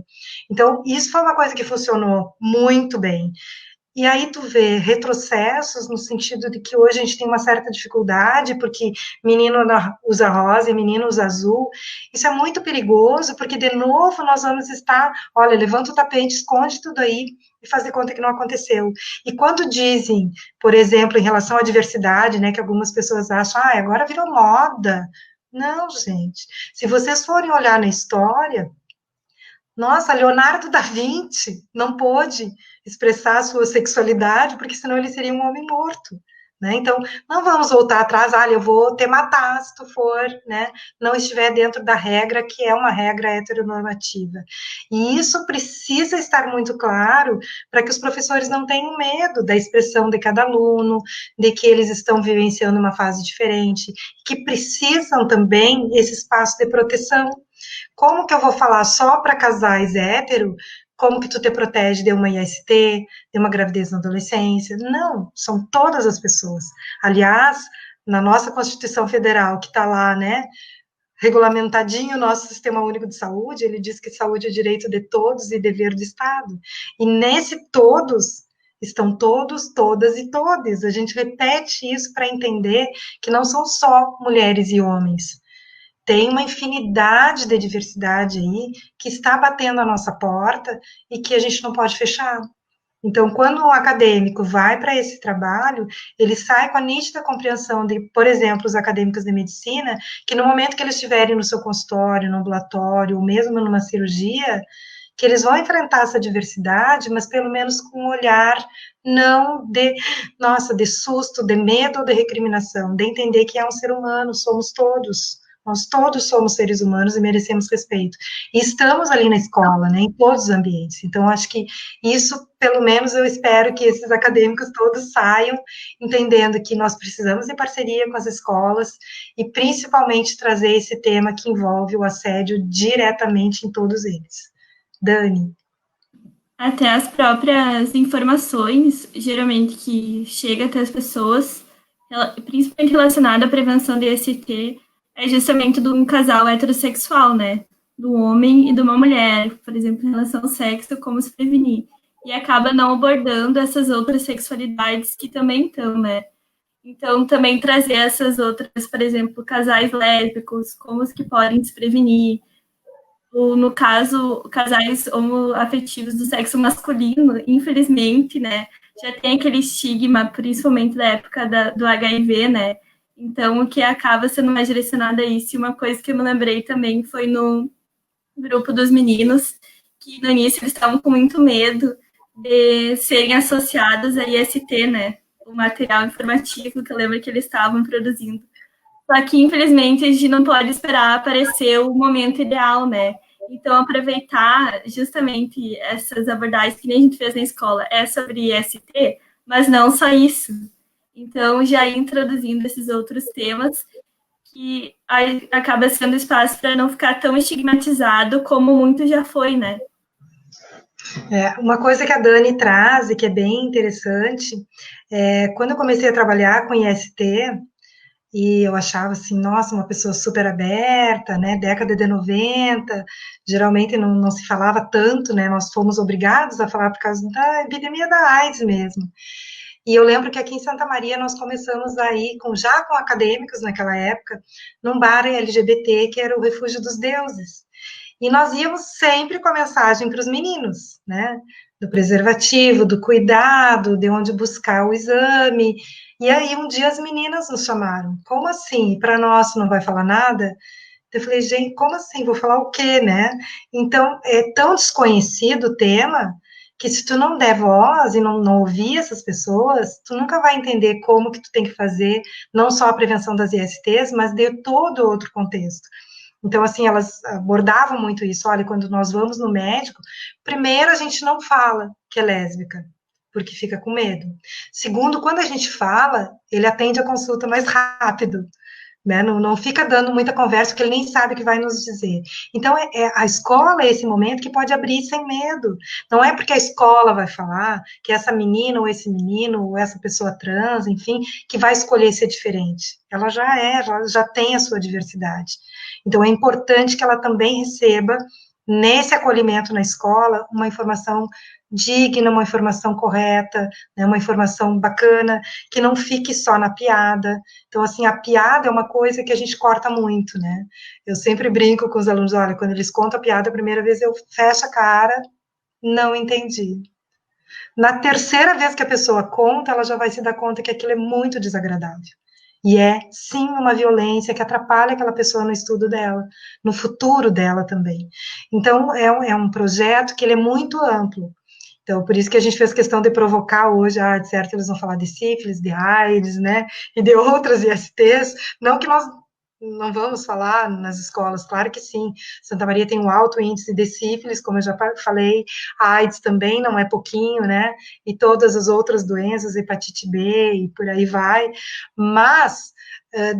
Então, isso foi uma coisa que funcionou muito bem. E aí tu vê retrocessos no sentido de que hoje a gente tem uma certa dificuldade, porque menino usa rosa e menino usa azul. Isso é muito perigoso, porque de novo nós vamos estar, olha, levanta o tapete, esconde tudo aí e fazer conta que não aconteceu. E quando dizem, por exemplo, em relação à diversidade, né, que algumas pessoas acham, ah, agora virou moda. Não, gente. Se vocês forem olhar na história, nossa, Leonardo da Vinci não pôde expressar a sua sexualidade, porque senão ele seria um homem morto, né? Então, não vamos voltar atrás, eu vou te matar se tu for, né, não estiver dentro da regra, que é uma regra heteronormativa. E isso precisa estar muito claro para que os professores não tenham medo da expressão de cada aluno, de que eles estão vivenciando uma fase diferente, que precisam também esse espaço de proteção. Como que eu vou falar só para casais hétero? Como que tu te protege de uma IST, de uma gravidez na adolescência? Não, são todas as pessoas. Aliás, na nossa Constituição Federal, que está lá, né, regulamentadinho o nosso Sistema Único de Saúde, ele diz que saúde é direito de todos e dever do Estado. E nesse todos, estão todos, todas e todes. A gente repete isso para entender que não são só mulheres e homens, tem uma infinidade de diversidade aí que está batendo a nossa porta e que a gente não pode fechar. Então, quando o acadêmico vai para esse trabalho, ele sai com a nítida compreensão de, por exemplo, os acadêmicos de medicina, que no momento que eles estiverem no seu consultório, no ambulatório, ou mesmo numa cirurgia, que eles vão enfrentar essa diversidade, mas pelo menos com um olhar não de, nossa, de susto, de medo ou de recriminação, de entender que é um ser humano, somos todos. Nós todos somos seres humanos e merecemos respeito. E estamos ali na escola, né, em todos os ambientes. Então, acho que isso, pelo menos, eu espero que esses acadêmicos todos saiam entendendo que nós precisamos de parceria com as escolas e, principalmente, trazer esse tema que envolve o assédio diretamente em todos eles. Dani. Até as próprias informações, geralmente, que chega até as pessoas, principalmente relacionada à prevenção de IST, é justamente de um casal heterossexual, né? Do homem e de uma mulher, por exemplo, em relação ao sexo, como se prevenir. E acaba não abordando essas outras sexualidades que também estão, né? Então, também trazer essas outras, por exemplo, casais lésbicos, como os que podem se prevenir, ou, no caso, casais homoafetivos do sexo masculino, infelizmente, né, já tem aquele estigma, principalmente da época do HIV, né, então o que acaba sendo mais direcionado a isso. E uma coisa que eu me lembrei também foi no grupo dos meninos, que no início eles estavam com muito medo de serem associados a IST, né, o material informativo que eu lembro que eles estavam produzindo. Só que, infelizmente, a gente não pode esperar aparecer o momento ideal, né? Então, aproveitar justamente essas abordagens que nem a gente fez na escola, é sobre IST, mas não só isso. Então, já introduzindo esses outros temas, que acaba sendo espaço para não ficar tão estigmatizado como muito já foi, né? Uma coisa que a Dani traz e que é bem interessante, quando eu comecei a trabalhar com IST, e eu achava assim, nossa, uma pessoa super aberta, né, década de 90, geralmente não se falava tanto, né, nós fomos obrigados a falar por causa da epidemia da AIDS mesmo. E eu lembro que aqui em Santa Maria nós começamos aí, já com acadêmicos naquela época, num bar LGBT que era o Refúgio dos Deuses. E nós íamos sempre com a mensagem para os meninos, né? Do preservativo, do cuidado, de onde buscar o exame. E aí, um dia as meninas nos chamaram. Como assim? Para nós não vai falar nada? Eu falei, gente, como assim? Vou falar o quê, né? Então, é tão desconhecido o tema que se tu não der voz e não ouvir essas pessoas, tu nunca vai entender como que tu tem que fazer, não só a prevenção das ISTs, mas de todo outro contexto. Então, assim, elas abordavam muito isso. Olha, quando nós vamos no médico, primeiro a gente não fala que é lésbica, porque fica com medo. Segundo, quando a gente fala, ele atende a consulta mais rápido, né? Não fica dando muita conversa, porque ele nem sabe o que vai nos dizer. Então, a escola é esse momento que pode abrir sem medo. Não é porque a escola vai falar que essa menina, ou esse menino, ou essa pessoa trans, enfim, que vai escolher ser diferente. Ela já tem a sua diversidade. Então, é importante que ela também receba, nesse acolhimento na escola, uma informação digna, uma informação correta, né, uma informação bacana, que não fique só na piada. Então, assim, a piada é uma coisa que a gente corta muito, né? Eu sempre brinco com os alunos, olha, quando eles contam a piada a primeira vez, eu fecho a cara, não entendi. Na terceira vez que a pessoa conta, ela já vai se dar conta que aquilo é muito desagradável. E é, sim, uma violência que atrapalha aquela pessoa no estudo dela, no futuro dela também. Então, é um projeto que ele é muito amplo. Então, por isso que a gente fez questão de provocar hoje, de certo, eles vão falar de sífilis, de AIDS, né, e de outras ISTs, não que nós não vamos falar nas escolas, claro que sim. Santa Maria tem um alto índice de sífilis, como eu já falei, a AIDS também não é pouquinho, né, e todas as outras doenças, hepatite B e por aí vai, mas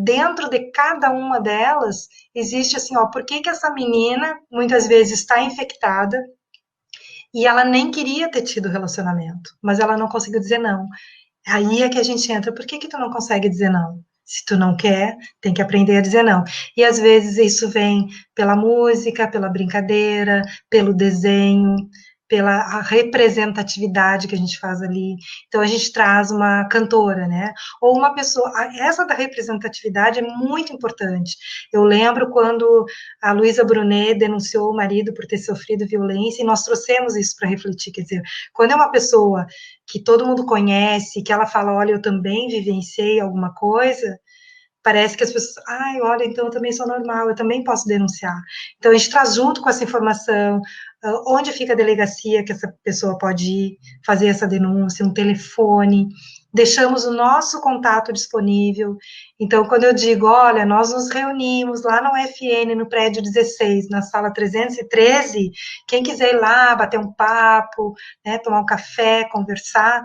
dentro de cada uma delas, existe assim, por que essa menina muitas vezes está infectada, e ela nem queria ter tido relacionamento, mas ela não conseguiu dizer não. Aí é que a gente entra, por que tu não consegue dizer não? Se tu não quer, tem que aprender a dizer não. E às vezes isso vem pela música, pela brincadeira, pelo desenho, pela representatividade que a gente faz ali. Então a gente traz uma cantora, né? Ou uma pessoa. Essa da representatividade é muito importante. Eu lembro quando a Luísa Brunet denunciou o marido por ter sofrido violência, e nós trouxemos isso para refletir. Quer dizer, quando é uma pessoa que todo mundo conhece, que ela fala, olha, eu também vivenciei alguma coisa, parece que as pessoas, olha, então eu também sou normal, eu também posso denunciar. Então a gente traz junto com essa informação, onde fica a delegacia que essa pessoa pode ir fazer essa denúncia, um telefone, deixamos o nosso contato disponível. Então, quando eu digo, olha, nós nos reunimos lá na UFN, no prédio 16, na sala 313, quem quiser ir lá, bater um papo, né, tomar um café, conversar,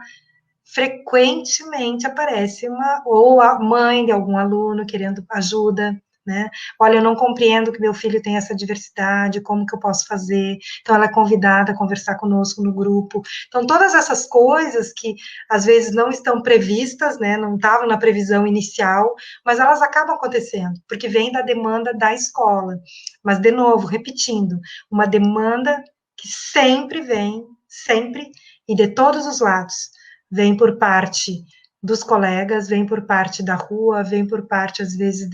frequentemente aparece ou a mãe de algum aluno querendo ajuda, né? Olha, eu não compreendo que meu filho tem essa diversidade, como que eu posso fazer? Então, ela é convidada a conversar conosco no grupo. Então, todas essas coisas que, às vezes, não estão previstas, né? Não estavam na previsão inicial, mas elas acabam acontecendo, porque vem da demanda da escola. Mas, de novo, repetindo, uma demanda que sempre vem, sempre, e de todos os lados, vem por parte dos colegas, vem por parte da rua, vem por parte, às vezes,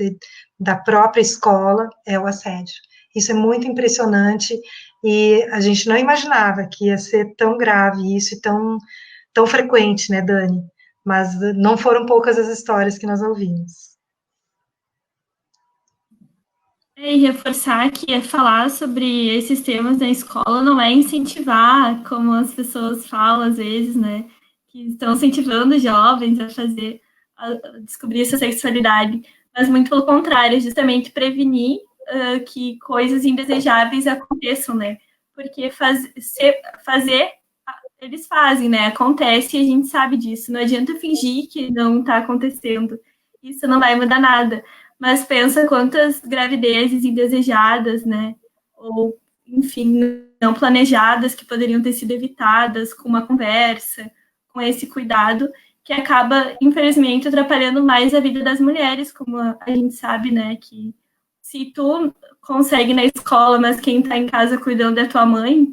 da própria escola, é o assédio. Isso é muito impressionante e a gente não imaginava que ia ser tão grave isso e tão frequente, né, Dani? Mas não foram poucas as histórias que nós ouvimos. E reforçar que falar sobre esses temas na escola não é incentivar, como as pessoas falam às vezes, né? Que estão incentivando jovens a descobrir sua sexualidade, mas muito pelo contrário, justamente prevenir que coisas indesejáveis aconteçam, né? Porque fazer, eles fazem, né? Acontece e a gente sabe disso. Não adianta fingir que não está acontecendo. Isso não vai mudar nada. Mas pensa quantas gravidezes indesejadas, né? Ou, enfim, não planejadas que poderiam ter sido evitadas com uma conversa, com esse cuidado, que acaba, infelizmente, atrapalhando mais a vida das mulheres, como a gente sabe, né? Que se tu consegue na escola, mas quem está em casa cuidando é tua mãe,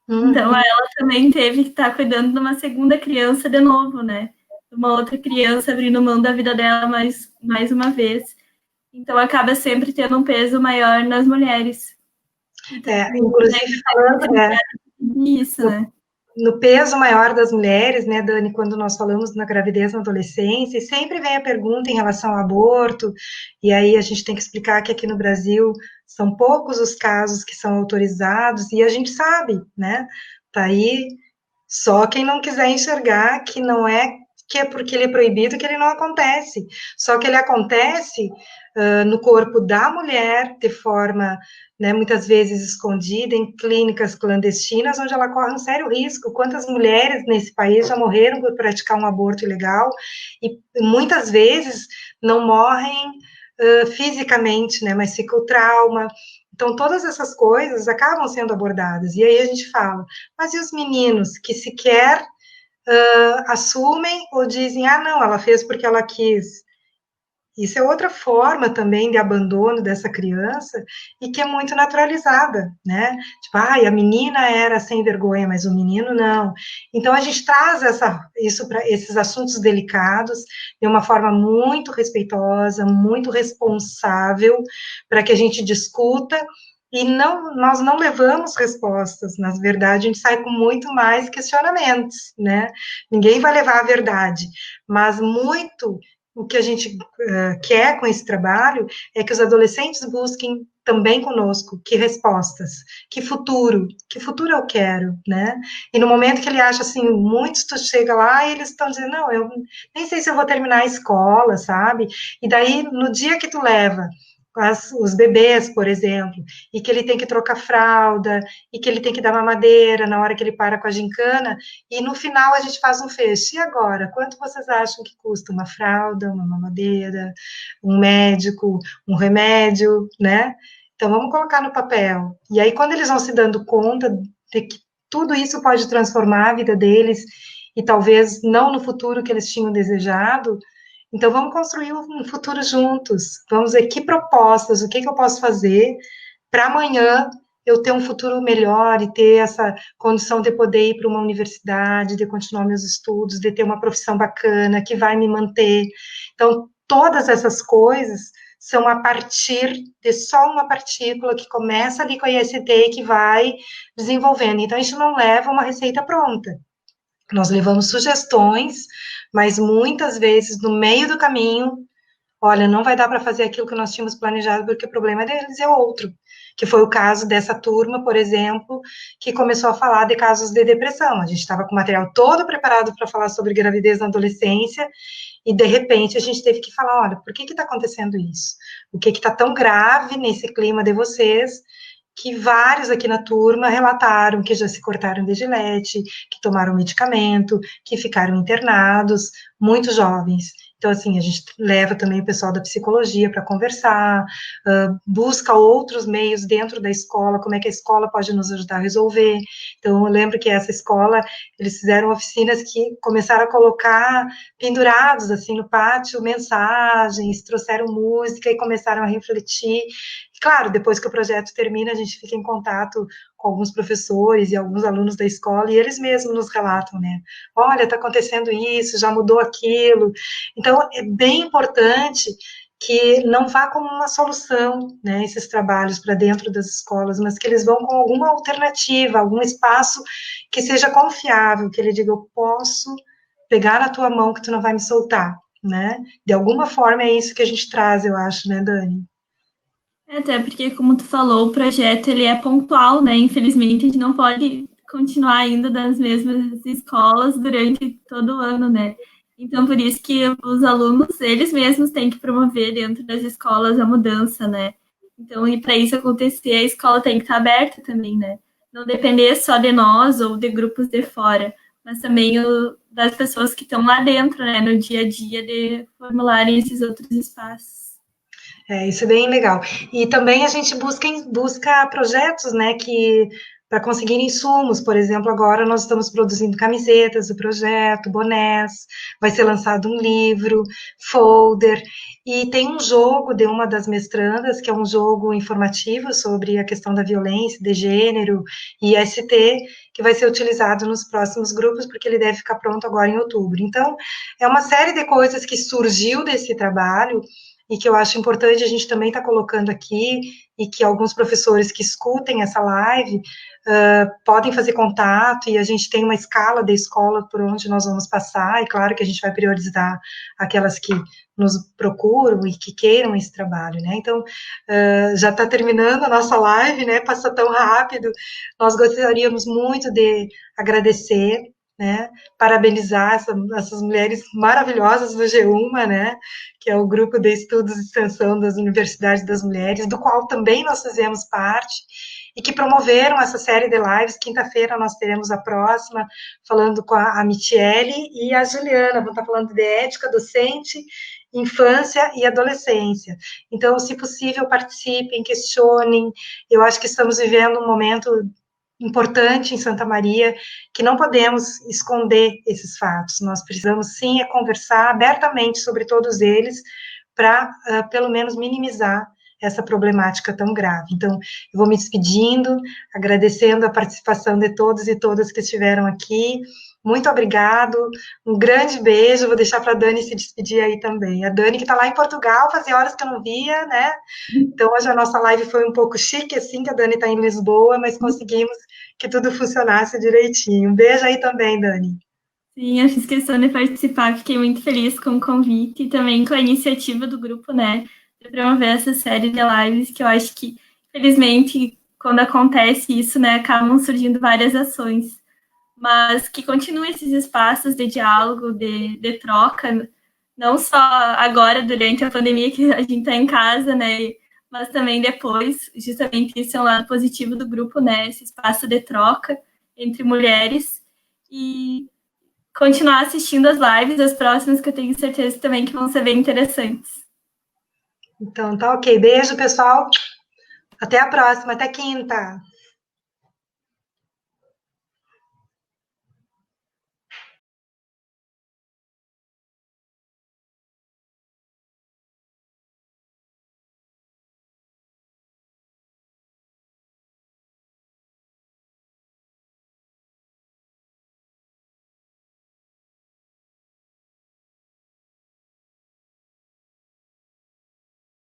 então ela também teve que estar cuidando de uma segunda criança de novo, né? Uma outra criança abrindo mão da vida dela mais uma vez. Então, acaba sempre tendo um peso maior nas mulheres. Então, inclusive, falando isso, né? No peso maior das mulheres, né, Dani, quando nós falamos na gravidez na adolescência, sempre vem a pergunta em relação ao aborto, e aí a gente tem que explicar que aqui no Brasil são poucos os casos que são autorizados, e a gente sabe, né, tá aí, só quem não quiser enxergar que não é que é porque ele é proibido que ele não acontece, só que ele acontece no corpo da mulher de forma, né, muitas vezes escondida em clínicas clandestinas, onde ela corre um sério risco. Quantas mulheres nesse país já morreram por praticar um aborto ilegal e muitas vezes não morrem fisicamente, né, mas fica o trauma. Então, todas essas coisas acabam sendo abordadas. E aí a gente fala, mas e os meninos que sequer assumem ou dizem, ah, não, ela fez porque ela quis. Isso é outra forma também de abandono dessa criança e que é muito naturalizada, né? Tipo, ai, a menina era sem vergonha, mas o menino não. Então a gente traz isso para esses assuntos delicados de uma forma muito respeitosa, muito responsável, para que a gente discuta e nós não levamos respostas, na verdade, a gente sai com muito mais questionamentos, né? Ninguém vai levar a verdade, mas muito o que a gente quer com esse trabalho é que os adolescentes busquem também conosco que respostas, que futuro eu quero, né? E no momento que ele acha assim, muitos tu chega lá e eles estão dizendo, não, eu nem sei se eu vou terminar a escola, sabe? E daí, no dia que tu leva os bebês, por exemplo, e que ele tem que trocar fralda, e que ele tem que dar mamadeira na hora que ele para com a gincana, e no final a gente faz um fecho. E agora? Quanto vocês acham que custa uma fralda, uma mamadeira, um médico, um remédio, né? Então vamos colocar no papel. E aí, quando eles vão se dando conta de que tudo isso pode transformar a vida deles, e talvez não no futuro que eles tinham desejado, então, vamos construir um futuro juntos. Vamos ver que propostas, o que eu posso fazer para amanhã eu ter um futuro melhor e ter essa condição de poder ir para uma universidade, de continuar meus estudos, de ter uma profissão bacana que vai me manter. Então, todas essas coisas são a partir de só uma partícula que começa ali com a IST e que vai desenvolvendo. Então, a gente não leva uma receita pronta. Nós levamos sugestões, mas muitas vezes no meio do caminho, olha, não vai dar para fazer aquilo que nós tínhamos planejado porque o problema deles é outro, que foi o caso dessa turma, por exemplo, que começou a falar de casos de depressão. A gente estava com o material todo preparado para falar sobre gravidez na adolescência e de repente a gente teve que falar, olha, por que está acontecendo isso? O que está tão grave nesse clima de vocês? Que vários aqui na turma relataram que já se cortaram de gilete, que tomaram medicamento, que ficaram internados, muito jovens. Então, assim, a gente leva também o pessoal da psicologia para conversar, busca outros meios dentro da escola, como é que a escola pode nos ajudar a resolver. Então, eu lembro que essa escola, eles fizeram oficinas que começaram a colocar pendurados, assim, no pátio, mensagens, trouxeram música e começaram a refletir. Claro, depois que o projeto termina, a gente fica em contato com alguns professores e alguns alunos da escola, e eles mesmos nos relatam, né? Olha, está acontecendo isso, já mudou aquilo. Então, é bem importante que não vá como uma solução, né, esses trabalhos para dentro das escolas, mas que eles vão com alguma alternativa, algum espaço que seja confiável, que ele diga, eu posso pegar na tua mão que tu não vai me soltar, né? De alguma forma é isso que a gente traz, eu acho, né, Dani? Até porque, como tu falou, o projeto ele é pontual, né? Infelizmente, a gente não pode continuar indo das mesmas escolas durante todo o ano, né? Então, por isso que os alunos, eles mesmos têm que promover dentro das escolas a mudança, né? Então, e para isso acontecer, a escola tem que estar aberta também, né? Não depender só de nós ou de grupos de fora, mas também das pessoas que estão lá dentro, né? No dia a dia, de formularem esses outros espaços. Isso é bem legal. E também a gente busca projetos, né, que para conseguir insumos, por exemplo, agora nós estamos produzindo camisetas do projeto, bonés, vai ser lançado um livro, folder, e tem um jogo de uma das mestrandas, que é um jogo informativo sobre a questão da violência de gênero e IST, que vai ser utilizado nos próximos grupos, porque ele deve ficar pronto agora em outubro. Então, é uma série de coisas que surgiu desse trabalho, e que eu acho importante a gente também estar colocando aqui, e que alguns professores que escutem essa live podem fazer contato, e a gente tem uma escala da escola por onde nós vamos passar, e claro que a gente vai priorizar aquelas que nos procuram e que queiram esse trabalho, né? Então, já está terminando a nossa live, né? Passa tão rápido. Nós gostaríamos muito de agradecer, né, parabenizar essas mulheres maravilhosas do GEUMA, né, que é o grupo de estudos de extensão das Universidades das Mulheres, do qual também nós fizemos parte, e que promoveram essa série de lives. Quinta-feira nós teremos a próxima, falando com a Michele e a Juliana, vão estar falando de ética docente infância e adolescência. Então, se possível, participem, questionem. Eu acho que estamos vivendo um momento importante em Santa Maria, que não podemos esconder esses fatos. Nós precisamos, sim, conversar abertamente sobre todos eles, para, pelo menos, minimizar essa problemática tão grave. Então, eu vou me despedindo, agradecendo a participação de todos e todas que estiveram aqui. Muito obrigado, um grande beijo, vou deixar para a Dani se despedir aí também. A Dani que está lá em Portugal, fazia horas que eu não via, né? Então, hoje a nossa live foi um pouco chique, assim, que a Dani está em Lisboa, mas conseguimos que tudo funcionasse direitinho. Um beijo aí também, Dani. Sim, eu fiz questão de participar, fiquei muito feliz com o convite e também com a iniciativa do grupo, né, de promover essa série de lives, que eu acho que, felizmente, quando acontece isso, né, acabam surgindo várias ações, mas que continuem esses espaços de diálogo, de troca, não só agora, durante a pandemia, que a gente está em casa, né, mas também depois, justamente isso é um lado positivo do grupo, né, esse espaço de troca entre mulheres, e continuar assistindo as lives, as próximas, que eu tenho certeza também que vão ser bem interessantes. Então, tá ok. Beijo, pessoal. Até a próxima, até quinta.